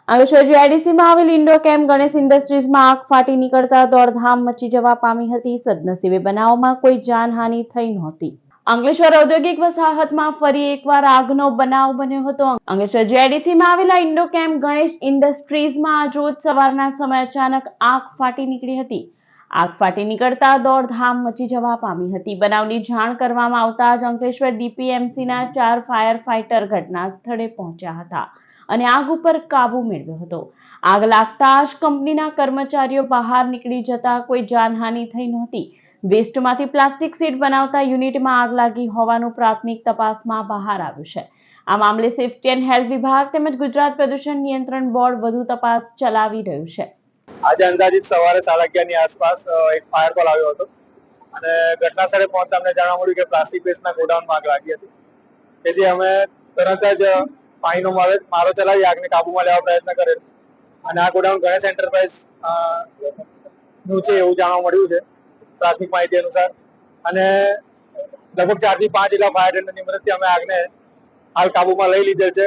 અંકલેશ્વર જીઆઈડીસીમાં આવેલ indoor camp Ganesh ઇન્ડસ્ટ્રીઝમાં આગ ફાટી નીકળતા દોડધામ મચી જવા પામી હતી. સદનસીબે બનાવમાં કોઈ જાનહાનિ થઈ નહોતી. અંકલેશ્વર ઔદ્યોગિક વસાહતમાં ફરી એકવાર આગનો બનાવ બન્યો હતો. અંકલેશ્વર જીઆઈડીસીમાં આવેલા ઇન્ડોર કેમ્પ ગણેશ ઇન્ડસ્ટ્રીઝમાં આજરોજ સવારના સમયે અચાનક આગ ફાટી નીકળી હતી. આગ ફાટી નીકળતા દોડધામ મચી જવા પામી હતી. બનાવની જાણ કરવામાં આવતા જ અંકલેશ્વર ડીપીએમસીના 4 ફાયર ફાઇટર ઘટના સ્થળે પહોંચ્યા હતા અને આગ ઉપર કાબુ મેળવ્યો હતો. આગ લાગતા જ કંપનીના કર્મચારીઓ બહાર નીકળી જતા કોઈ જાનહાનિ થઈ નહોતી. વેસ્ટમાંથી પ્લાસ્ટિક શીટ બનાવતા યુનિટમાં આગ લાગી હોવાનું પ્રાથમિક તપાસમાં બહાર આવ્યું છે. આ મામલે સેફ્ટી એન્ડ હેલ્થ વિભાગ તેમજ ગુજરાત પ્રદૂષણ નિયંત્રણ બોર્ડ વધુ તપાસ ચલાવી રહ્યું છે. આજે અંદાજિત સવારે 11:30 ની આસપાસ એક ફાયર કોલ આવ્યો હતો અને ઘટના સ્થળે પહોંચતા અમને જાણવા મળ્યું કે પ્લાસ્ટિક વેસ્ટના ગોડાઉનમાં આગ લાગી હતી. તેથી અમે તરત જ પાણીનો મારો ચલાવી આગને કાબૂમાં લેવા પ્રયત્ન કરેલ અને આ ગોડાઉન ગણેશ એન્ટરપ્રાઇઝ નું છે એવું જાણવા મળ્યું છે પ્રાથમિક માહિતી અનુસાર. અને લગભગ 4 થી 5 જેટલા ફાયર ટેન્ડરની મદદથી અમે આગને હાલ કાબૂમાં લઈ લીધેલ છે.